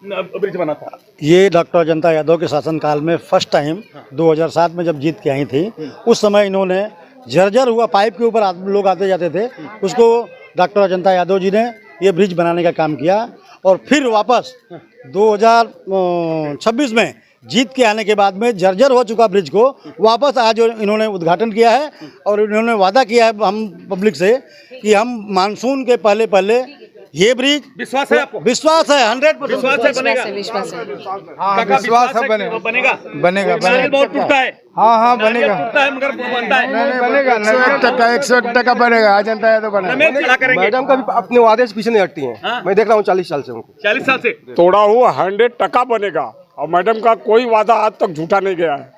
Bridge बना था? ये डॉक्टर अजंता यादव के शासनकाल में फर्स्ट टाइम 2007 में जब जीत के आई थी, उस समय इन्होंने जर्जर हुआ पाइप के ऊपर लोग आते जाते थे, उसको डॉक्टर अजंता यादव जी ने ये ब्रिज बनाने का काम किया। और फिर वापस 2026 में जीत के आने के बाद में जर्जर हो चुका ब्रिज को वापस आज इन्होंने उद्घाटन किया है। और इन्होंने वादा किया है हम पब्लिक से कि हम मानसून के पहले पहले ये ब्रिज, विश्वास है आपको? विश्वास है, 100% विश्वास है बनेगा? विश्वास है। काका विश्वास है बनेगा? बनेगा नारियल बहुत टूटता है। हाँ नारियल बनेगा। टूटता है मगर बनता है। नहीं बनेगा, 101% बनेगा। अजंता यादव बनेगा। रमेश क्या करेंगे? मैडम का भी अपने वादे से पीछे नहीं हटती हैं। मैं देख रहा हूँ 40 साल से उनको। 40 साल से तोड़ा हुआ 100% बनेगा और मैडम का कोई वादा आज तक झूठा नहीं गया है।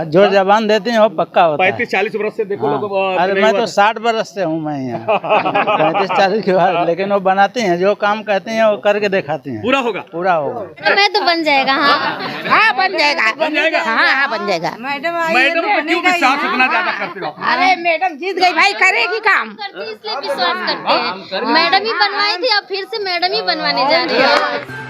जो जबान देते हैं वो पक्का होता है। 35-40 वर्ष से देखो लोग। अरे मैं तो 60 बरस से हूँ मैं यहाँ 35-40 के बाद, लेकिन वो बनाते हैं, जो काम कहते हैं वो करके दिखाते हैं। पूरा होगा? पूरा होगा। मैं तो बन जाएगा। हाँ बन जाएगा। बन जाएगा? हाँ बन जाएगा। मैडम को क्यों विश्वास इतना ज्यादा करते हो? अरे मैडम जीत गई भाई, करेगी काम। करती इसलिए विश्वास करते हैं। मैडम ही बनवाई थी, अब फिर से मैडम ही बनवाने जा रही है।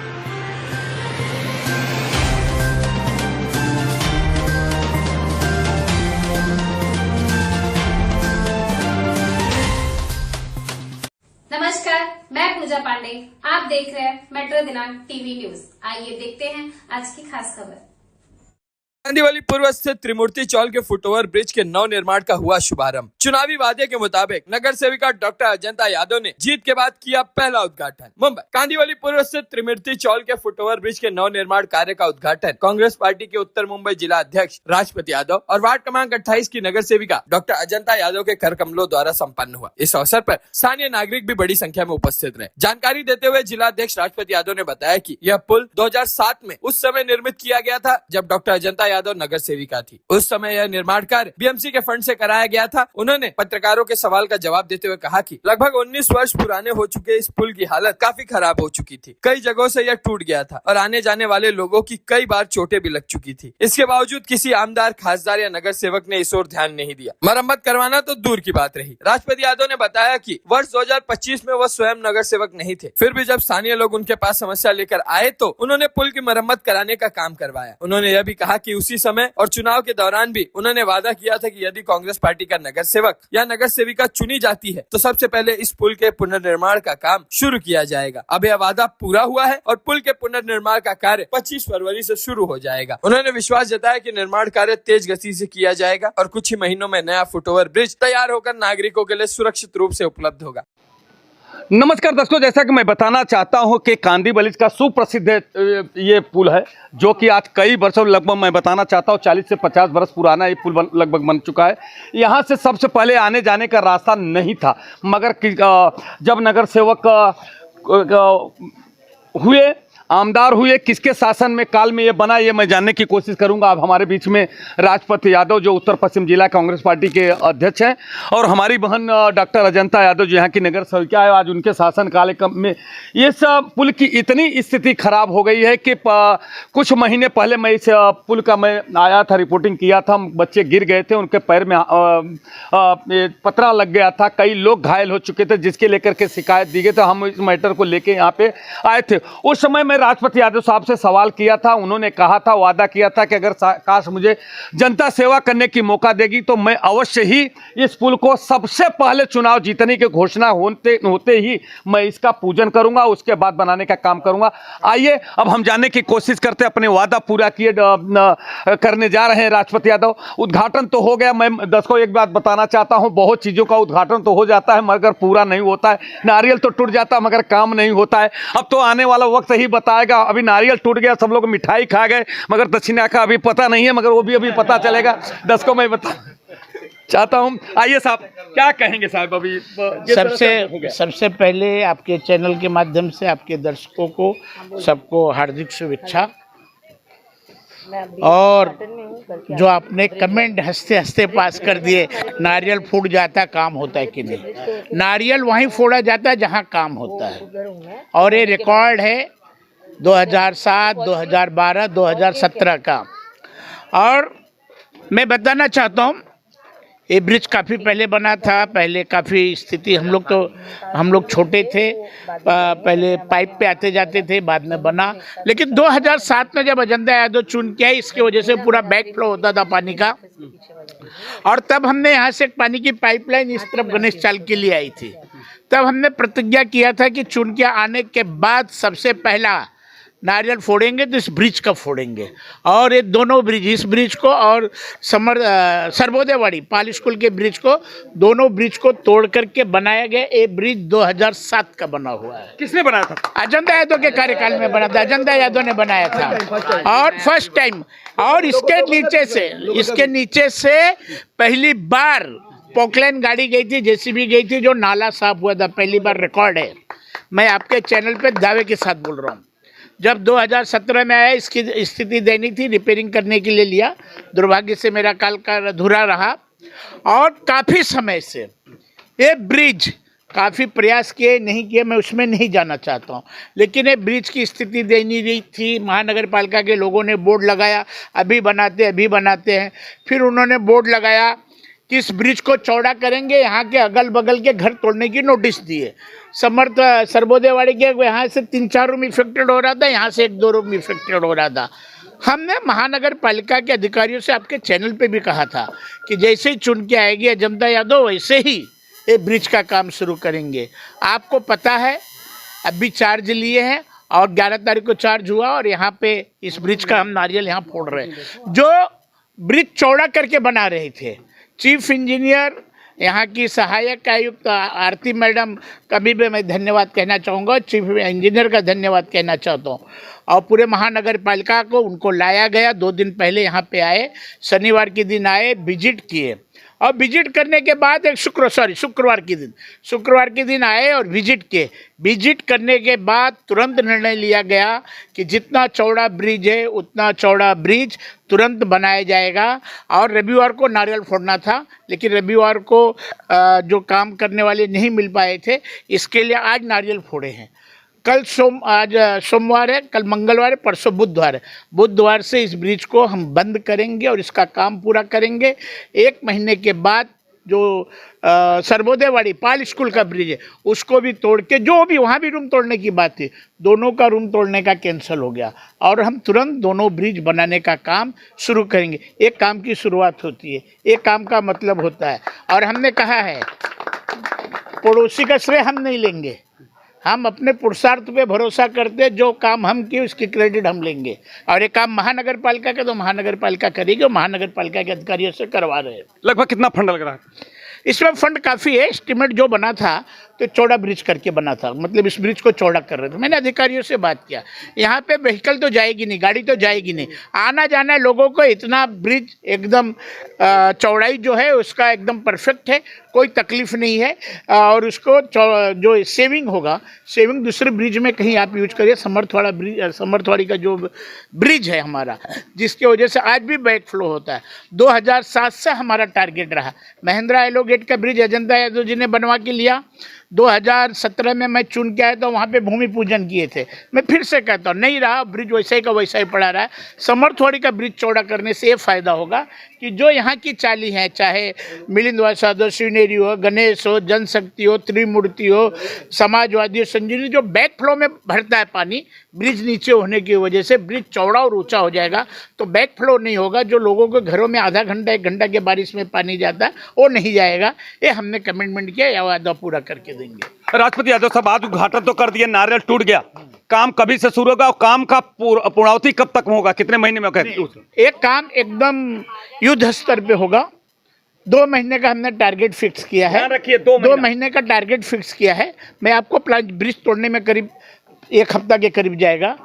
नमस्कार, मैं पूजा पांडे। आप देख रहे हैं मेट्रो दिनांक टीवी न्यूज। आइए देखते हैं आज की खास खबर। कांदीवली पूर्व स्थित त्रिमूर्ति चौल के फुटओवर ब्रिज के नव निर्माण का हुआ शुभारंभ। चुनावी वादे के मुताबिक नगर सेविका डॉक्टर अजंता यादव ने जीत के बाद किया पहला उद्घाटन। मुंबई कांदीवली पूर्व स्थित त्रिमूर्ति चौल के फुटओवर ब्रिज के नव निर्माण कार्य का उद्घाटन कांग्रेस पार्टी के उत्तर मुंबई जिला अध्यक्ष राजपति यादव और वार्ड क्रमांक 28 की नगर सेविका डॉक्टर अजंता यादव के कर कमलों द्वारा सम्पन्न हुआ। इस अवसर पर स्थानीय नागरिक भी बड़ी संख्या में उपस्थित रहे। जानकारी देते हुए जिला अध्यक्ष राजपति यादव ने बताया कि यह पुल 2007 में उस समय निर्मित किया गया था जब डॉक्टर अजंता यादव नगर सेविका थी। उस समय यह निर्माण कार्य बीएमसी के फंड से कराया गया था। उन्होंने पत्रकारों के सवाल का जवाब देते हुए कहा कि लगभग 19 वर्ष पुराने हो चुके इस पुल की हालत काफी खराब हो चुकी थी। कई जगहों से यह टूट गया था और आने जाने वाले लोगों की कई बार चोटें भी लग चुकी थी। इसके बावजूद किसी आमदार, खासदार या नगर सेवक ने इस ओर ध्यान नहीं दिया। मरम्मत करवाना तो दूर की बात रही। राजपति यादव ने बताया कि वर्ष 2025 में वह स्वयं नगर सेवक नहीं थे, फिर भी जब स्थानीय लोग उनके पास समस्या लेकर आए तो उन्होंने पुल की मरम्मत कराने का काम करवाया। उन्होंने यह भी कहा कि उसी समय और चुनाव के दौरान भी उन्होंने वादा किया था कि यदि कांग्रेस पार्टी का नगर सेवक या नगर सेविका चुनी जाती है तो सबसे पहले इस पुल के पुनर्निर्माण का काम शुरू किया जाएगा। अब यह वादा पूरा हुआ है और पुल के पुनर्निर्माण का कार्य 25 फरवरी से शुरू हो जाएगा। उन्होंने विश्वास जताया कि निर्माण कार्य तेज गति से किया जाएगा और कुछ ही महीनों में नया फुटओवर ब्रिज तैयार होकर नागरिकों के लिए सुरक्षित रूप से उपलब्ध होगा। नमस्कार दोस्तों, जैसा कि मैं बताना चाहता हूं कि कांदीवली का सुप्रसिद्ध ये पुल है जो कि आज कई वर्षों, लगभग मैं बताना चाहता हूं 40 से 50 वर्ष पुराना ये पुल लगभग बन चुका है। यहाँ से सबसे पहले आने जाने का रास्ता नहीं था, मगर जब नगर सेवक हुए, आमदार हुए, किसके शासन में काल में ये बना, ये मैं जानने की कोशिश करूंगा। अब हमारे बीच में राजपति यादव जो उत्तर पश्चिम जिला कांग्रेस पार्टी के अध्यक्ष हैं और हमारी बहन डॉक्टर अजंता यादव जो यहाँ की नगर सेविका है। आज उनके शासन काल में ये सब पुल की इतनी स्थिति खराब हो गई है कि कुछ महीने पहले मैं इस पुल का मैं आया था, रिपोर्टिंग किया था। बच्चे गिर गए थे, उनके पैर में पतरा लग गया था, कई लोग घायल हो चुके थे, जिसके लेकर के शिकायत दी गई। तो हम इस मैटर को लेके यहाँ पे आए थे। उस समय मैं राजपति यादव साहब से सवाल किया था, उन्होंने कहा था, वादा किया था कि अगर काश मुझे जनता सेवा करने की मौका देगी तो मैं अवश्य ही इस पुल को सबसे पहले चुनाव जीतने की घोषणा होते ही मैं इसका पूजन करूंगा, उसके बाद बनाने का काम करूंगा। आइए अब हम जानने की कोशिश करते हैं। अपने वादा पूरा किए करने जा रहे हैं राजपति यादव। उद्घाटन तो हो गया। मैं दर्शकों एक बात बताना चाहता हूं, बहुत चीजों का उद्घाटन तो हो जाता है मगर पूरा नहीं होता है। नारियल तो टूट जाता है मगर काम नहीं होता है। अब तो आने वाला वक्त ही बताएगा। अभी नारियल टूट गया, सब लोग मिठाई खा गए, मगर दक्षिणा का अभी पता नहीं है, मगर वो भी अभी पता चलेगा। दर्शकों मैं बता चाहता हूं। आइए साहब, क्या कहेंगे साहब? अभी सबसे पहले आपके चैनल के माध्यम से आपके दर्शकों को सबको हार्दिक शुभेच्छा। और जो आपने कमेंट हंसते हंसते पास कर दिए, नारियल फूट जाता काम होता है कि नहीं? नारियल वहीं फोड़ा जाता है जहां काम होता है। और ये रिकॉर्ड है 2007, 2012, 2017 का। और मैं बताना चाहता हूँ ये ब्रिज काफ़ी पहले बना था, पहले काफ़ी स्थिति हम लोग छोटे थे, पहले पाइप पे आते जाते थे, बाद में बना। लेकिन 2007 में जब अजंता यादव चुन के आई, इसकी वजह से पूरा बैक फ्लो होता था पानी का, और तब हमने यहाँ से पानी की पाइपलाइन इस तरफ गणेश चाल के लिए आई थी। तब हमने प्रतिज्ञा किया था कि चुन के आने के बाद सबसे पहला नारियल फोड़ेंगे तो इस ब्रिज का फोड़ेंगे, और ये दोनों ब्रिज, इस ब्रिज को और सर्वोदयवाड़ी पाल स्कूल के ब्रिज को, दोनों ब्रिज को तोड़ करके बनाया गया। ये ब्रिज 2007 का बना हुआ है। किसने बनाया था? अजंता यादव के कार्यकाल में बना था, अजंता यादव ने बनाया था, और फर्स्ट टाइम। और इसके नीचे से पहली बार पोकलैंड गाड़ी गई थी, जेसीबी गई थी, जो नाला साफ हुआ था, पहली बार रिकॉर्ड है। मैं आपके चैनल पे दावे के साथ बोल रहा हूँ। जब 2017 में आया, इसकी स्थिति दैनिक थी, रिपेयरिंग करने के लिए लिया, दुर्भाग्य से मेरा काल का अधूरा रहा। और काफ़ी समय से ये ब्रिज, काफ़ी प्रयास किए, नहीं किए, मैं उसमें नहीं जाना चाहता हूँ, लेकिन ये ब्रिज की स्थिति दयनीय थी। महानगर पालिका के लोगों ने बोर्ड लगाया, अभी बनाते हैं। फिर उन्होंने बोर्ड लगाया कि इस ब्रिज को चौड़ा करेंगे, यहाँ के अगल बगल के घर तोड़ने की नोटिस दिए। सर्वोदयवाड़ी के यहाँ से 3-4 रूम इफेक्टेड हो रहा था, यहाँ से 1-2 रूम इफेक्टेड हो रहा था। हमने महानगर पालिका के अधिकारियों से आपके चैनल पे भी कहा था कि जैसे ही चुन के आएगी अजंता यादव, वैसे ही ये ब्रिज का काम शुरू करेंगे। आपको पता है, अभी चार्ज लिए हैं और 11 तारीख को चार्ज हुआ, और यहाँ पे इस ब्रिज का हम नारियल यहाँ फोड़ रहे हैं। जो ब्रिज चौड़ा करके बना रहे थे, चीफ इंजीनियर, यहाँ की सहायक आयुक्त आरती मैडम का भी मैं धन्यवाद कहना चाहूँगा, चीफ इंजीनियर का धन्यवाद कहना चाहता हूँ, और पूरे महानगर पालिका को उनको लाया गया। 2 दिन पहले यहाँ पे आए, शनिवार के दिन आए, विजिट किए, और विजिट करने के बाद शुक्रवार के दिन आए और विजिट किए। विजिट करने के बाद तुरंत निर्णय लिया गया कि जितना चौड़ा ब्रिज है उतना चौड़ा ब्रिज तुरंत बनाया जाएगा। और रविवार को नारियल फोड़ना था, लेकिन रविवार को जो काम करने वाले नहीं मिल पाए थे, इसके लिए आज नारियल फोड़े हैं। आज सोमवार है, कल मंगलवार है, परसों बुधवार है। बुधवार से इस ब्रिज को हम बंद करेंगे और इसका काम पूरा करेंगे। 1 महीने के बाद जो सर्वोदयवाड़ी पाल स्कूल का ब्रिज है, उसको भी तोड़ के, जो भी वहाँ भी रूम तोड़ने की बात थी, दोनों का रूम तोड़ने का कैंसिल हो गया, और हम तुरंत दोनों ब्रिज बनाने का काम शुरू करेंगे। एक काम की शुरुआत होती है, एक काम का मतलब होता है। और हमने कहा है, पड़ोसी का श्रेय हम नहीं लेंगे, हम अपने पुरुषार्थ पे भरोसा करते, जो काम हम किए उसकी क्रेडिट हम लेंगे। और ये काम महानगर पालिका का तो महानगर पालिका करेगी, और महानगर पालिका के अधिकारियों से करवा रहे हैं। लगभग कितना फंड लग रहा है इसमें? फंड काफ़ी है। एस्टिमेट जो बना था तो चौड़ा ब्रिज करके बना था, मतलब इस ब्रिज को चौड़ा कर रहे थे। मैंने अधिकारियों से बात किया, यहाँ पे व्हीकल तो जाएगी नहीं, गाड़ी तो जाएगी नहीं, आना जाना लोगों को, इतना ब्रिज एकदम चौड़ाई जो है उसका एकदम परफेक्ट है, कोई तकलीफ नहीं है। और उसको जो सेविंग होगा, सेविंग दूसरे ब्रिज में कहीं आप यूज करिए। समर्थवाड़ी का जो ब्रिज है हमारा, जिसकी वजह से आज भी बैक फ्लो होता है। 2007 से हमारा टारगेट रहा। महिंद्रा एलोगेट का ब्रिज अजंता यादव जी ने बनवा के लिया। 2017 में मैं चुन के आया तो वहाँ पे भूमि पूजन किए थे। मैं फिर से कहता हूँ, नहीं रहा ब्रिज, वैसा ही का वैसा ही पड़ा रहा है। समर्थवाड़ी का ब्रिज चौड़ा करने से ये फ़ायदा होगा कि जो यहाँ की चाली हैं, चाहे मिलिंद वसाद हो, शिवनेरी हो, गणेश हो, जनशक्ति हो, त्रिमूर्ति हो, समाजवादी हो, संजीवनी, जो बैक फ्लो में भरता है पानी, ब्रिज नीचे होने की वजह से ब्रिज चौड़ा और ऊंचा हो जाएगा, तो बैक फ्लो नहीं होगा। जो लोगों के घरों में आधा घंटा 1 घंटा के बारिश में पानी जाता है, वो नहीं जाएगा। ये हमने कमिटमेंट किया, यह वादा पूरा करके देंगे। राष्ट्रपति यादव साहब, आज उद्घाटन तो कर दिया, नारियल टूट गया, काम कभी से शुरू होगा और काम का पूर्णावधि कब तक होगा, कितने महीने में? एक काम एकदम युद्ध स्तर पे होगा। 2 महीने का हमने टारगेट फिक्स किया है। रखिए, 2 महीने का टारगेट फिक्स किया है। मैं आपको ब्रिज तोड़ने में करीब 1 हफ्ता के करीब जाएगा।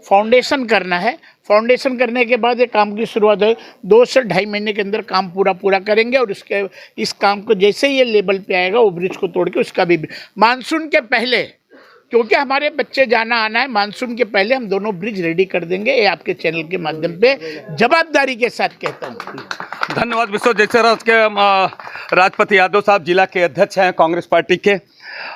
फाउंडेशन करना है, फाउंडेशन करने के बाद ये काम की शुरुआत है। 2 से 2.5 महीने के अंदर काम पूरा करेंगे, और इस काम को जैसे ही ये लेवल पे आएगा, वो ब्रिज को तोड़ के उसका भी मानसून के पहले, क्योंकि हमारे बच्चे जाना आना है, मानसून के पहले हम दोनों ब्रिज रेडी कर देंगे। ये आपके चैनल के माध्यम पे जवाबदारी के साथ कहता हूँ। धन्यवाद। विश्व जैसे के राष्ट्रपति यादव साहब जिला के अध्यक्ष हैं कांग्रेस पार्टी के।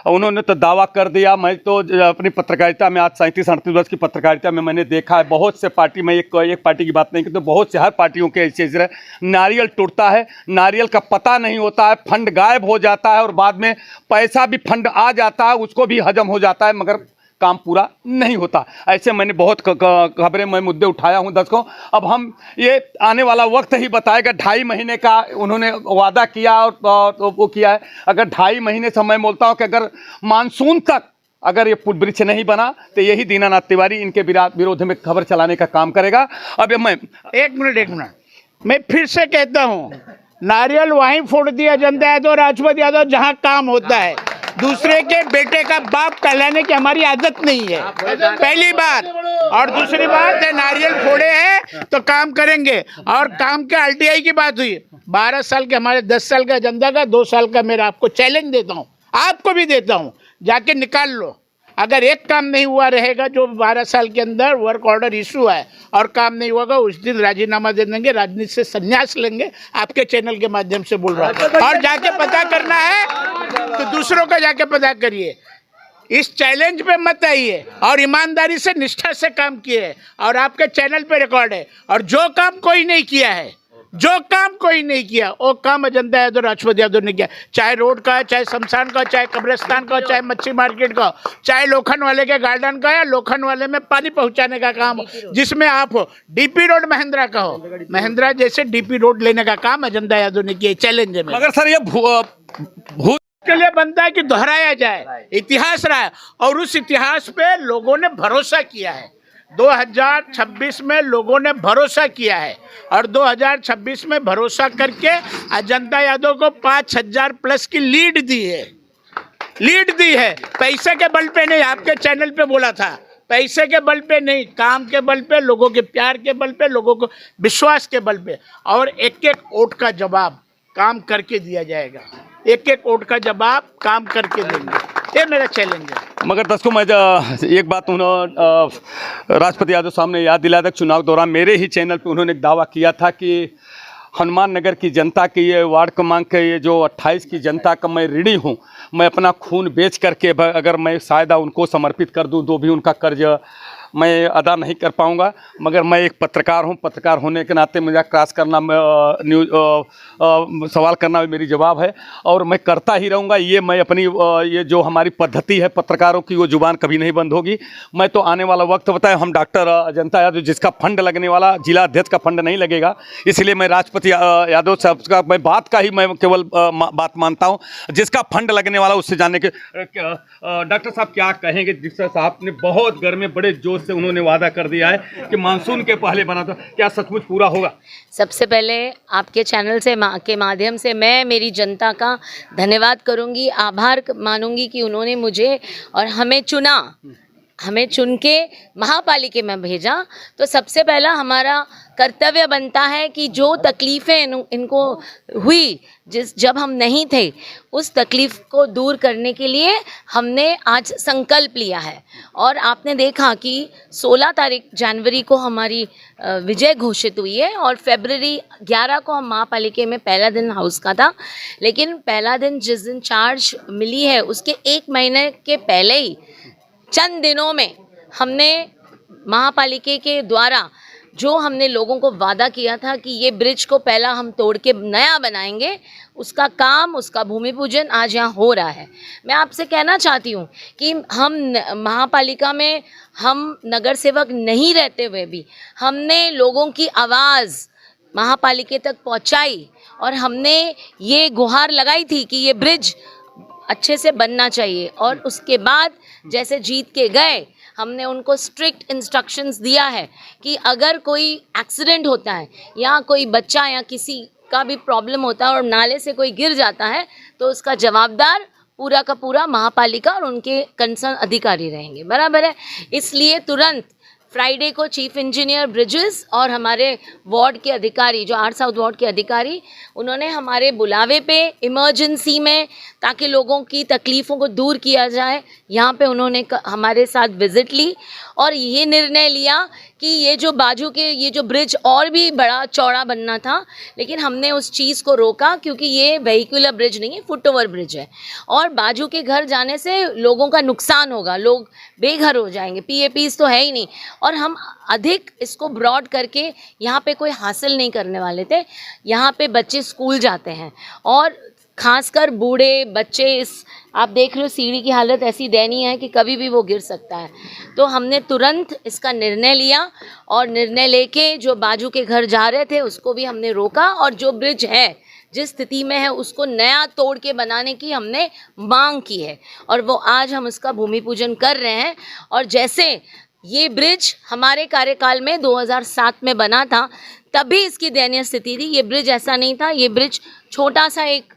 उन्होंने तो दावा कर दिया। मैं तो अपनी पत्रकारिता में आज 37-38 वर्ष की पत्रकारिता में मैंने देखा है बहुत से पार्टी में, एक पार्टी की बात नहीं की तो बहुत से हर पार्टियों के ऐसे रहे, नारियल टूटता है, नारियल का पता नहीं होता है, फंड गायब हो जाता है और बाद में पैसा भी फंड आ जाता है, उसको भी हजम हो जाता है, मगर काम पूरा नहीं होता। ऐसे मैंने बहुत खबरें, मैं मुद्दे उठाया हूं दर्शकों। अब हम ये आने वाला वक्त ही बताएगा। 2.5 महीने का उन्होंने वादा किया और वो किया है। अगर 2.5 महीने से मैं बोलता हूं कि अगर मानसून तक अगर ये पुल ब्रिज नहीं बना तो यही दीनानाथ तिवारी इनके विरोध में खबर चलाने का काम करेगा। अब मैं एक मिनट मैं फिर से कहता हूँ, नारियल वहीं फोड़ दिया जनता यादव राजपत यादव जहाँ काम होता है। दूसरे के बेटे का बाप कहलाने की हमारी आदत नहीं है, पहली बात। और दूसरी बात है, नारियल फोड़े हैं तो काम करेंगे। और काम के आरटीआई की बात हुई, 12 साल के हमारे 10 साल का जनता का 2 साल का मेरा आपको चैलेंज देता हूँ, आपको भी देता हूँ, जाके निकाल लो। अगर एक काम नहीं हुआ रहेगा जो 12 साल के अंदर वर्क ऑर्डर इशू है और काम नहीं होगा, उस दिन राजीनामा दे देंगे, राजनीति से संन्यास लेंगे। आपके चैनल के माध्यम से बोल रहा हूँ। और जाके पता करना है तो दूसरों का जाके पता करिए, इस चैलेंज पे मत आइए और ईमानदारी से निष्ठा से काम किए। और आपके चैनल पे रिकॉर्ड है। और जो काम कोई नहीं किया है, जो काम कोई नहीं किया वो काम अजंता यादव राजपत यादव ने किया। चाहे रोड का, चाहे शमशान का, चाहे कब्रिस्तान का, चाहे मच्छी मार्केट का, चाहे लोखंड वाले के गार्डन का, या लोखंड वाले में पानी पहुंचाने का काम, जिसमें आप हो। डीपी रोड महिंद्रा का हो, महिंद्रा जैसे डीपी रोड लेने का काम अजंता यादव ने किया। चैलेंज है। मगर सर ये भूत के लिए बनता है कि दोहराया जाए, इतिहास रहा है और उस इतिहास पे लोगों ने भरोसा किया है। 2026 में लोगों ने भरोसा किया है और 2026 में भरोसा करके अजंता यादव को 5000 प्लस की लीड दी है। पैसे के बल पे नहीं, आपके चैनल पे बोला था, पैसे के बल पे नहीं, काम के बल पे, लोगों के प्यार के बल पे, लोगों को विश्वास के बल पे। और एक एक वोट का जवाब काम करके दिया जाएगा, एक एक वोट का जवाब काम करके देंगे, ये मेरा चैलेंज है। मगर दर्शकों मैं एक बात उन्होंने राजपत यादव सामने याद दिलाया था, चुनाव दौरान मेरे ही चैनल पे उन्होंने एक दावा किया था कि हनुमान नगर की जनता की ये वार्ड क्रमांक के ये जो 28 की जनता का मैं ऋणी हूँ, मैं अपना खून बेच करके अगर मैं शायद उनको समर्पित कर दूँ तो भी उनका कर्ज मैं अदा नहीं कर पाऊंगा। मगर मैं एक पत्रकार हूं, पत्रकार होने के नाते मुझे क्रॉस करना, सवाल करना भी मेरी जवाब है और मैं करता ही रहूंगा। ये मैं अपनी ये जो हमारी पद्धति है पत्रकारों की, वो जुबान कभी नहीं बंद होगी। मैं तो आने वाला वक्त बताए, हम डॉक्टर अजंता यादव जिसका फंड लगने वाला, जिला अध्यक्ष का फंड नहीं लगेगा, इसलिए मैं राजपत यादव साहब का मैं बात का ही मैं केवल बात मानता हूँ। जिसका फंड लगने वाला उससे जानने के डॉक्टर साहब क्या कहेंगे? जिस साहब ने बहुत घर में बड़े जोश से उन्होंने वादा कर दिया है कि मानसून के पहले बना, तो क्या सचमुच पूरा होगा? सबसे पहले आपके चैनल से के माध्यम से मैं मेरी जनता का धन्यवाद करूंगी, आभार मानूंगी कि उन्होंने मुझे और हमें चुना, हमें चुन के महापालिका में भेजा। तो सबसे पहला हमारा कर्तव्य बनता है कि जो तकलीफ़ें इनको हुई जब हम नहीं थे, उस तकलीफ़ को दूर करने के लिए हमने आज संकल्प लिया है। और आपने देखा कि 16 जनवरी को हमारी विजय घोषित हुई है और फरवरी 11 को हम महापालिका में पहला दिन हाउस का था। लेकिन पहला दिन जिस दिन चार्ज मिली है उसके 1 महीने के पहले ही, चंद दिनों में हमने महापालिका के द्वारा जो हमने लोगों को वादा किया था कि ये ब्रिज को पहला हम तोड़ के नया बनाएंगे, उसका काम, उसका भूमि पूजन आज यहाँ हो रहा है। मैं आपसे कहना चाहती हूँ कि हम महापालिका में हम नगर सेवक नहीं रहते हुए भी हमने लोगों की आवाज़ महापालिका तक पहुँचाई और हमने ये गुहार लगाई थी कि ये ब्रिज अच्छे से बनना चाहिए। और उसके बाद जैसे जीत के गए, हमने उनको स्ट्रिक्ट इंस्ट्रक्शंस दिया है कि अगर कोई एक्सीडेंट होता है या कोई बच्चा या किसी का भी प्रॉब्लम होता है और नाले से कोई गिर जाता है तो उसका जवाबदार पूरा का पूरा महापालिका और उनके कंसर्न अधिकारी रहेंगे, बराबर है। इसलिए तुरंत फ्राइडे को चीफ इंजीनियर ब्रिजेस और हमारे वार्ड के अधिकारी, जो 8 साउथ वार्ड के अधिकारी, उन्होंने हमारे बुलावे पे इमरजेंसी में, ताकि लोगों की तकलीफ़ों को दूर किया जाए, यहाँ पे उन्होंने हमारे साथ विज़िट ली और ये निर्णय लिया कि ये जो बाजू के ये जो ब्रिज और भी बड़ा चौड़ा बनना था, लेकिन हमने उस चीज़ को रोका क्योंकि ये वेहिकुलर ब्रिज नहीं है, फुट ओवर ब्रिज है और बाजू के घर जाने से लोगों का नुकसान होगा, लोग बेघर हो जाएंगे, पीएपीज तो है ही नहीं और हम अधिक इसको ब्रॉड करके यहाँ पे कोई हासिल नहीं करने वाले थे। यहाँ पे बच्चे स्कूल जाते हैं और खासकर बूढ़े बच्चे, इस आप देख रहे हो सीढ़ी की हालत ऐसी दयनीय है कि कभी भी वो गिर सकता है। तो हमने तुरंत इसका निर्णय लिया और निर्णय लेके जो बाजू के घर जा रहे थे उसको भी हमने रोका और जो ब्रिज है जिस स्थिति में है उसको नया तोड़ के बनाने की हमने मांग की है और वो आज हम उसका भूमि पूजन कर रहे हैं। और जैसे ये ब्रिज हमारे कार्यकाल में 2007 में बना था, तभी इसकी दयनीय स्थिति थी। ये ब्रिज ऐसा नहीं था, ये ब्रिज छोटा सा एक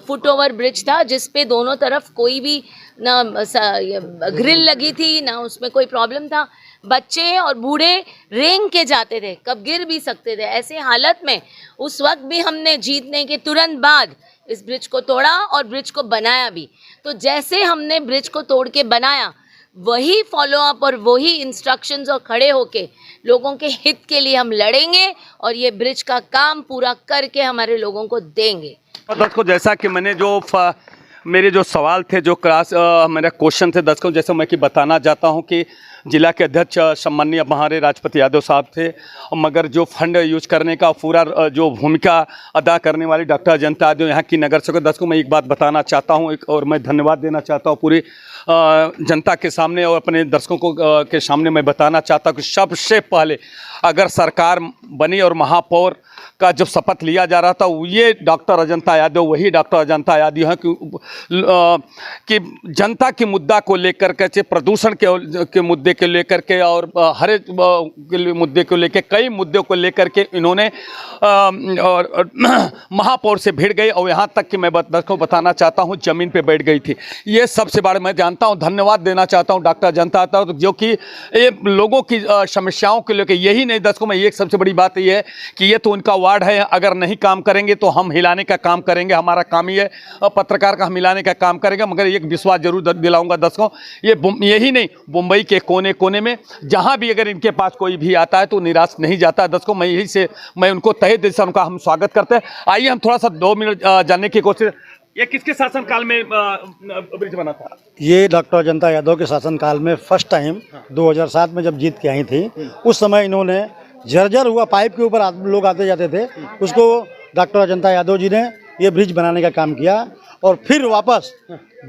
फुट ओवर ब्रिज था जिस पे दोनों तरफ कोई भी ना ग्रिल लगी थी ना उसमें कोई प्रॉब्लम था। बच्चे और बूढ़े रेंग के जाते थे, कब गिर भी सकते थे। ऐसे हालत में उस वक्त भी हमने जीतने के तुरंत बाद इस ब्रिज को तोड़ा और ब्रिज को बनाया भी। तो जैसे हमने ब्रिज को तोड़ के बनाया वही फॉलो अप और वही इंस्ट्रक्शंस और खड़े होके लोगों के हित के लिए हम लड़ेंगे और ये ब्रिज का काम पूरा करके हमारे लोगों को देंगे। दर्शकों, जैसा कि मैंने जो मेरे जो सवाल थे, जो मेरे क्वेश्चन थे दर्शकों, जैसे मैं कि बताना चाहता हूं कि जिला के अध्यक्ष सम्माननीय महारे राजपति यादव साहब थे, मगर जो फंड यूज करने का पूरा जो भूमिका अदा करने वाली डॉक्टर अजंता यादव यहाँ की नगर सेवक। दर्शकों, मैं एक बात बताना चाहता हूँ और मैं धन्यवाद देना चाहता हूँ पूरी जनता के सामने और अपने दर्शकों को के सामने मैं बताना चाहता हूँ कि सबसे पहले अगर सरकार बनी और महापौर का जब शपथ लिया जा रहा था ये डॉक्टर अजंता यादव, वही डॉक्टर अजंता यादव हैं कि जनता के मुद्दा को लेकर के, प्रदूषण के मुद्दे के लेकर के और हर एक मुद्दे को लेकर, कई मुद्दों को लेकर के इन्होंने महापौर से भिड़ गई और यहाँ तक कि मैं दर्शकों बताना चाहता हूँ ज़मीन पे बैठ गई थी। ये सबसे बड़ा मैं जानता हूँ, धन्यवाद देना चाहता हूँ डॉक्टर अजंता यादव जो कि ये लोगों की समस्याओं के लेकर, यही नहीं दर्शकों में एक सबसे बड़ी बात ये है कि ये तो उनका वार्ड है, अगर नहीं काम करेंगे तो हम हिलाने का काम करेंगे, हमारा काम ही है पत्रकार का, हम हिलाने का काम करेंगे। मगर एक विश्वास जरूर दिलाऊंगा दर्शकों, ये यही नहीं मुंबई के कोने कोने में जहां भी अगर इनके पास कोई भी आता है तो निराश नहीं जाता। दर्शकों, मैं यही से मैं उनको तहे दिल से उनका हम स्वागत करते हैं। आइए हम थोड़ा सा 2 मिनट जानने की कोशिश, ये किसके शासनकाल में ब्रिज बना था? ये डॉक्टर अजंता यादव के शासनकाल में फर्स्ट टाइम 2007 में जब जीत के आई थी, उस समय इन्होंने जर्जर हुआ पाइप के ऊपर लोग आते जाते थे, उसको डॉक्टर अजंता यादव जी ने ये ब्रिज बनाने का काम किया और फिर वापस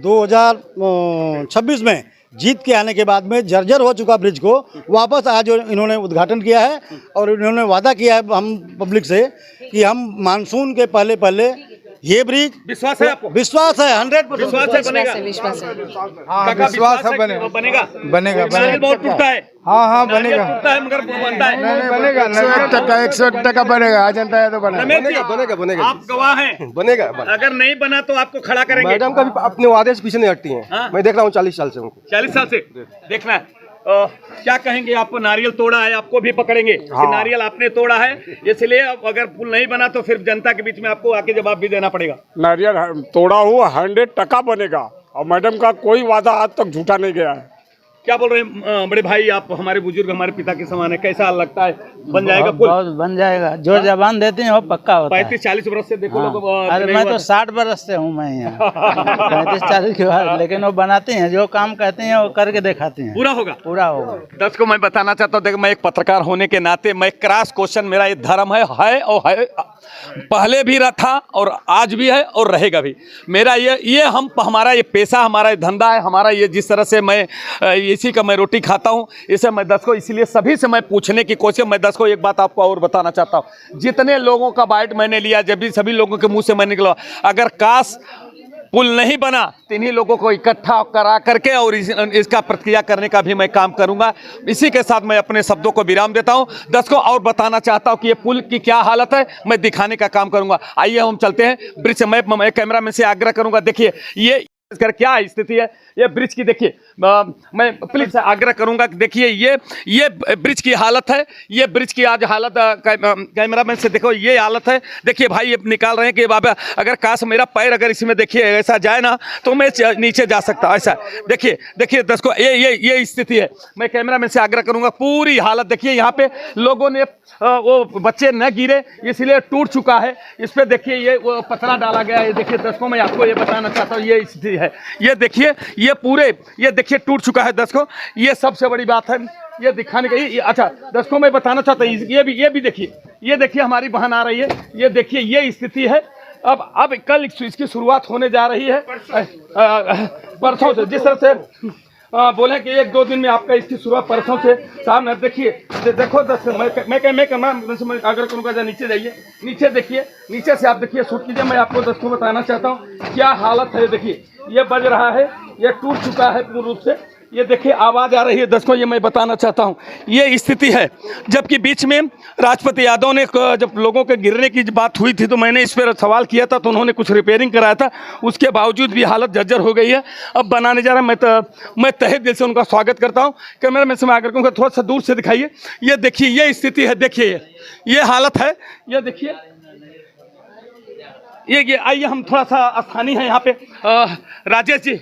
2026 में जीत के आने के बाद में जर्जर हो चुका ब्रिज को वापस आज इन्होंने उद्घाटन किया है और इन्होंने वादा किया है हम पब्लिक से कि हम मानसून के पहले पहले ये ब्रिज, विश्वास है आपको? विश्वास है, 100% विश्वास है, बनेगा? विश्वास है। हाँ, विश्वास है, बनेगा बनेगा बनेगा बहुत टूटता है। हाँ बनेगा, टूटता है मगर बनता है। नहीं बनेगा, 101% बनेगा। अजंता यादव बनेगा। बनेगा बनेगा आप गवाह हैं, बनेगा। अगर नहीं बना तो आपको खड़ा करेंगे। मैडम का भी अपने वादे से पीछे नहीं हटती हैं। मैं देख रहा हूँ 40 साल से उनको। 40 साल से देखना है। क्या कहेंगे? आपको नारियल तोड़ा है, आपको भी पकड़ेंगे कि नारियल आपने तोड़ा है, इसलिए अगर पुल नहीं बना तो फिर जनता के बीच में आपको आके जवाब भी देना पड़ेगा। नारियल तोड़ा हुआ 100% बनेगा और मैडम का कोई वादा आज तक झूठा नहीं गया है। क्या बोल रहे हैं बड़े भाई, आप हमारे बुजुर्ग, हमारे पिता के समान है, कैसा लगता है बन जाएगा पुल? बहुत बन जाएगा, जो जबान देते हैं वो पक्का होता है। 35-40 वर्ष से देखो लोग। अरे मैं तो 60 बरस से हूँ मैं यहाँ 35-40 के बाद, लेकिन वो बनाते हैं, जो काम कहते हैं वो करके दिखाते हैं, पूरा होगा, पूरा होगा। दर्शकों, मैं बताना चाहता हूँ, देखो मैं एक पत्रकार होने के नाते मैं क्रॉस क्वेश्चन, मेरा ये धर्म है और है, पहले भी रहा था और आज भी है और रहेगा भी। मेरा ये हमारा ये पेशा, हमारा ये धंधा है, हमारा ये जिस तरह से मैं इसी का मैं रोटी खाता हूं, इसे मैं दर्शकों इसलिए सभी से मैं पूछने की कोशिश, मैं दर्शकों एक बात आपको और बताना चाहता हूं, जितने लोगों का बाइट मैंने लिया, जब भी सभी लोगों के मुंह से मैं निकला, अगर काश पुल नहीं बना तो इन्हीं लोगों को इकट्ठा करा करके और इसका प्रतिक्रिया करने का भी मैं काम करूंगा। इसी के साथ मैं अपने शब्दों को विराम देता हूं। दर्शकों, और बताना चाहता हूं कि ये पुल की क्या हालत है, मैं दिखाने का काम करूंगा। आइए हम चलते हैं ब्रिज से। मैं कैमरामैन से आग्रह करूंगा, देखिए ये क्या स्थिति है, ये ब्रिज की देखिए, मैं प्लीज आग्रह करूंगा कि देखिए ये ब्रिज की हालत है, ये ब्रिज की आज हालत कैमरामैन से देखो, ये हालत है। देखिए भाई ये निकाल रहे हैं कि बाबा अगर काश मेरा पैर अगर इसमें देखिए ऐसा जाए ना तो मैं नीचे जा सकता, ऐसा देखिए दर्शकों ये स्थिति है। मैं कैमरामैन से आग्रह करूंगा, पूरी हालत देखिए, यहाँ पे लोगों ने वो बच्चे न गिरे इसलिए टूट चुका है। इस पे देखिए ये वो पतरा डाला गया है। देखिए दर्शकों मैं आपको ये बताना चाहता हूँ, ये स्थिति है, ये देखिए ये देखिए टूट चुका है दर्शकों। ये सबसे बड़ी बात है, ये दिखाने का। अच्छा दर्शकों मैं बताना चाहता हूँ, ये भी देखिए हमारी बहन आ रही है, ये देखिए ये स्थिति है। अब कल इसकी शुरुआत होने जा रही है परसों से, जिस तरह से बोले कि 1-2 दिन में आपका इसकी शुरुआत परसों से सामने देखिए देखो मैं अगर करूँगा नीचे जाइए, नीचे देखिए, नीचे से आप देखिए शूट कीजिए। मैं आपको दोस्तों बताना चाहता हूँ क्या हालत है। देखिए ये बज रहा है, ये टूट चुका है पूर्ण रूप से। ये देखिए आवाज़ आ रही है दर्शकों, ये मैं बताना चाहता हूँ ये स्थिति है। जबकि बीच में राजपति यादव ने जब लोगों के गिरने की बात हुई थी तो मैंने इस पर सवाल किया था, तो उन्होंने कुछ रिपेयरिंग कराया था, उसके बावजूद भी हालत जर्जर हो गई है। अब बनाने जा रहा है, मैं तहे दिल से उनका स्वागत करता हूँ। कैमरा मैन से मैं आकर कहूँगा थोड़ा सा दूर से दिखाइए, ये देखिए ये स्थिति है, देखिए ये हालत है, ये देखिए ये आइए हम थोड़ा सा स्थानीय है यहाँ पे। राजेश जी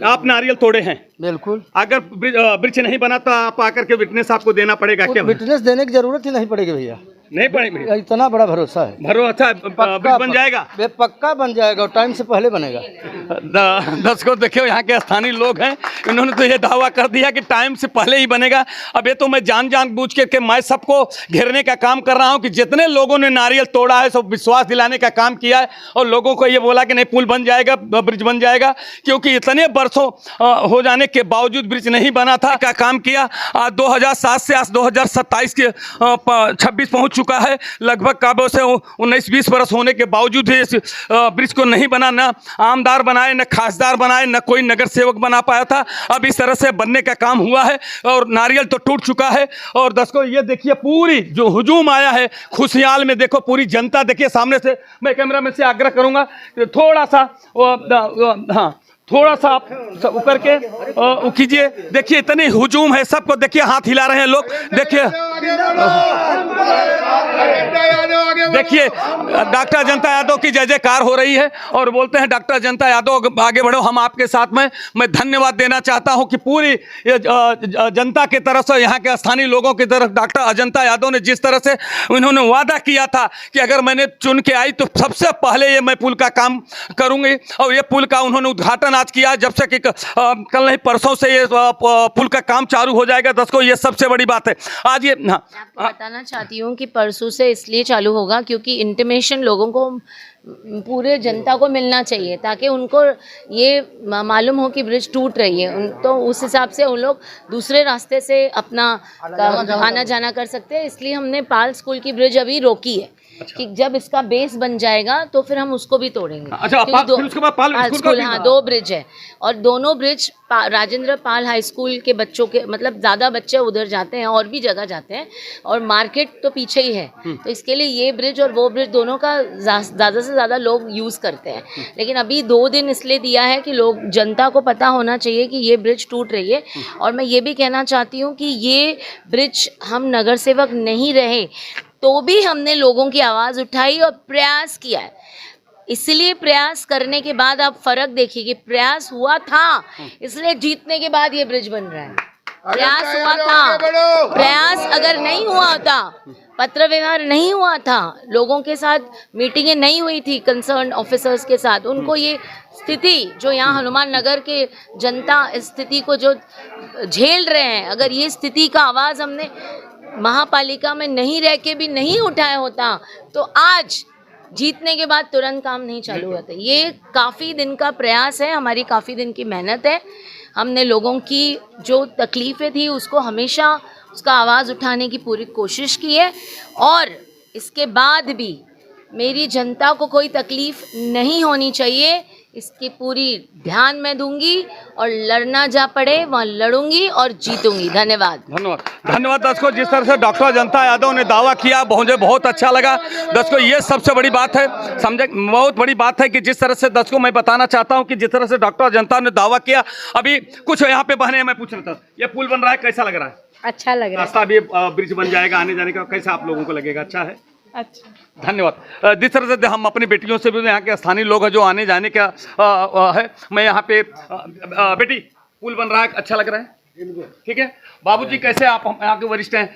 आप नारियल तोड़े हैं, बिल्कुल। अगर ब्रिज नहीं बना तो आप आकर के विटनेस आपको देना पड़ेगा क्या? विटनेस देने की जरूरत ही नहीं पड़ेगी भैया, नहीं पड़ेगी, इतना बड़ा भरोसा है। भरोसा ब्रिज बन जाएगा, पक्का बन जाएगा और टाइम से पहले बनेगा। दर्शकों देखियो यहाँ के स्थानीय लोग हैं, इन्होंने तो ये दावा कर दिया कि टाइम से पहले ही बनेगा। अब ये तो मैं जानबूझ के मैं सबको घेरने का काम कर रहा हूँ कि जितने लोगों ने नारियल तोड़ा है सब विश्वास दिलाने का काम किया है और लोगों को ये बोला कि नहीं पुल बन जाएगा, ब्रिज बन जाएगा, क्योंकि इतने वर्षों हो जाने के बावजूद ब्रिज नहीं बना था का काम किया। 2007 से आज 2027 के 26 पहुँच चुका है, लगभग काबो से 19-20 वर्ष होने के बावजूद ही इस ब्रिज को नहीं बना, न आमदार बनाए, न खासदार बनाए, न कोई नगर सेवक बना पाया था। अब इस तरह से बनने का काम हुआ है और नारियल तो टूट चुका है। और दर्शकों ये देखिए पूरी जो हुजूम आया है खुशहाल में, देखो पूरी जनता देखिए सामने से। मैं कैमरा मैन से आग्रह करूंगा थोड़ा सा हाँ थोड़ा सा आप ऊपर के कीजिए। देखिए इतनी हुजूम है, सबको देखिए हाथ हिला रहे हैं लोग। देखिए डॉक्टर अजंता यादव की जय जयकार हो रही है और बोलते हैं डॉक्टर अजंता यादव आगे बढ़ो, हम आपके साथ में। मैं धन्यवाद देना चाहता हूं कि पूरी जनता की तरफ से, यहाँ के स्थानीय लोगों की तरफ डॉक्टर अजंता यादव ने जिस तरह से उन्होंने वादा किया था कि अगर मैंने चुन के आई तो सबसे पहले ये मैं पुल का काम करूंगी, और ये पुल का उन्होंने उद्घाटन आज किया। जब से कि कल नहीं परसों से ये पुल का काम चालू हो जाएगा। दर्शकों ये सबसे बड़ी बात है आज। ये बताना चाहती हूँ कि परसों से इसलिए चालू होगा क्योंकि इंटीमेशन लोगों को, पूरे जनता को मिलना चाहिए ताकि उनको ये मालूम हो कि ब्रिज टूट रही है, तो उस हिसाब से उन लोग दूसरे रास्ते से अपना आना जाना कर सकते हैं। इसलिए हमने पाल स्कूल की ब्रिज अभी रोकी है कि जब इसका बेस बन जाएगा तो फिर हम उसको भी तोड़ेंगे। अच्छा, पाल स्कूल, हाँ 2 ब्रिज है और दोनों ब्रिज राजेंद्र पाल हाई स्कूल के बच्चों के, मतलब ज़्यादा बच्चे उधर जाते हैं और भी जगह जाते हैं और मार्केट तो पीछे ही है, तो इसके लिए ये ब्रिज और वो ब्रिज दोनों का ज़्यादा से ज़्यादा लोग यूज़ करते हैं। लेकिन अभी 2 दिन इसलिए दिया है कि लोग, जनता को पता होना चाहिए कि ये ब्रिज टूट रही है। और मैं ये भी कहना चाहती हूँ कि ये ब्रिज, हम नगर सेवक नहीं रहे तो भी हमने लोगों की आवाज़ उठाई और प्रयास किया है। इसलिए प्रयास करने के बाद आप फर्क देखिए कि प्रयास हुआ था, इसलिए जीतने के बाद ये ब्रिज बन रहा है। प्रयास हुआ था, प्रयास अगर नहीं हुआ होता, पत्र व्यवहार नहीं हुआ था, लोगों के साथ मीटिंगें नहीं हुई थी कंसर्न ऑफिसर्स के साथ, उनको ये स्थिति जो यहाँ हनुमान नगर के जनता इस स्थिति को जो झेल रहे हैं, अगर ये स्थिति का आवाज़ हमने महापालिका में नहीं रह के भी नहीं उठाया होता तो आज जीतने के बाद तुरंत काम नहीं चालू होता। ये काफ़ी दिन का प्रयास है, हमारी काफ़ी दिन की मेहनत है। हमने लोगों की जो तकलीफ़ें थी उसको हमेशा उसका आवाज़ उठाने की पूरी कोशिश की है और इसके बाद भी मेरी जनता को कोई तकलीफ़ नहीं होनी चाहिए, इसकी पूरी ध्यान मैं दूंगी और लड़ना जा पड़े वहाँ लड़ूंगी और जीतूंगी। धन्यवाद। धन्यवाद। धन्यवाद दर्शकों, जिस तरह से डॉक्टर अजंता यादव ने दावा किया मुझे बहुत अच्छा लगा। दर्शकों ये सबसे बड़ी बात है, समझे, बहुत बड़ी बात है कि जिस तरह से दर्शकों मैं बताना चाहता हूं कि जिस तरह से डॉक्टर अजंता ने दावा किया। अभी कुछ यहाँ पे बहने मैं पूछ रहा था, ये पुल बन रहा है, कैसा लग रहा है? अच्छा लग रहा है। रास्ता भी ब्रिज बन जाएगा आने जाने का, कैसा आप लोगों को लगेगा? अच्छा है। अच्छा, धन्यवाद। जिस तरह से हम अपनी बेटियों से भी, यहाँ के स्थानीय लोग हैं जो आने जाने का है, मैं यहाँ पे बेटी पुल बन रहा है, अच्छा लग रहा है? ठीक है। बाबूजी कैसे, आप यहाँ के वरिष्ठ हैं,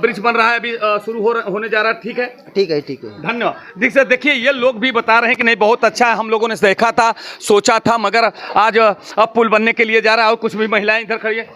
ब्रिज बन रहा है अभी, शुरू होने जा रहा है, ठीक है? ठीक है, ठीक है। धन्यवाद। देखिए ये लोग भी बता रहे हैं कि नहीं बहुत अच्छा है, हम लोगों ने देखा था, सोचा था, मगर आज अब पुल बनने के लिए जा रहा है। और कुछ भी महिलाएं इधर खड़ी है।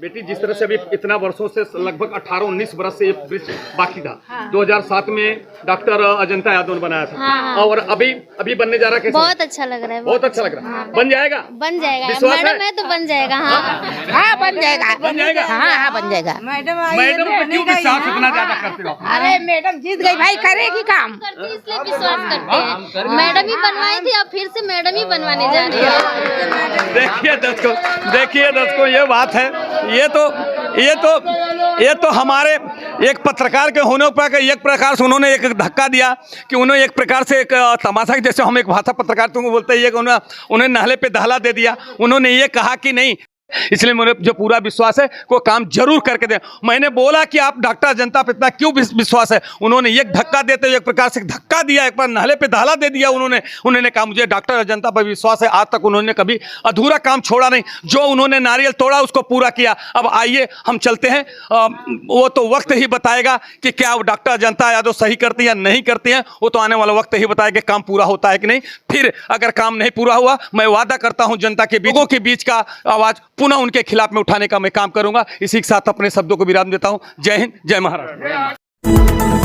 बेटी जिस तरह से अभी इतना वर्षों से लगभग 18-19 बरस से ये ब्रिज बाकी था। 2007 में डॉक्टर अजंता यादव ने बनाया था। और अभी बनने जा रहा है। बहुत अच्छा लग रहा है। बहुत अच्छा लग रहा है। बन जाएगा? बन जाएगा मैडम है तो बन जाएगा। हाँ बन जाएगा। बन जाएगा। हाँ बन जाएगा। मैडम पे क्यों विश्वास इतना ज्यादा करते हो? अरे मैडम जीत गई भाई, करेगी काम। इसलिए विश्वास करते हैं। मैडम ही बनवाई थी, अब फिर से मैडम ही बनवाने जा रही है। देखिए दोस्तों ये बात है। ये तो हमारे एक पत्रकार के होने पर एक प्रकार से उन्होंने एक धक्का दिया कि उन्होंने एक प्रकार से एक तमाशा, जैसे हम एक भाषा पत्रकारिता को बोलते हैं, उन्हें नहले पे दहला दे दिया। उन्होंने ये कहा कि नहीं, इसलिए मुझे जो पूरा विश्वास है को काम जरूर करके दे। मैंने बोला कि आप डॉक्टर अजंता पे इतना क्यों विश्वास है? उन्होंने एक धक्का देते हुए एक प्रकार से धक्का दिया, एक बार नहले पे दहला दे दिया। उन्होंने कहा मुझे डॉक्टर अजंता पर विश्वास है। आज तक उन्होंने कभी अधूरा काम छोड़ा नहीं। जो उन्होंने नारियल तोड़ा उसको पूरा किया। अब आइए हम चलते हैं, वो तो वक्त ही बताएगा कि क्या वो डॉक्टर अजंता यादव सही करती हैं या नहीं करती हैं। वो तो आने वाला वक्त ही बताएगा काम पूरा होता है कि नहीं। फिर अगर काम नहीं पूरा हुआ, मैं वादा करता हूं जनता के बीच, लोगों के बीच का आवाज पुनः उनके खिलाफ में उठाने का मैं काम करूंगा। इसी के साथ अपने शब्दों को विराम देता हूं। जय हिंद, जय महाराष्ट्र।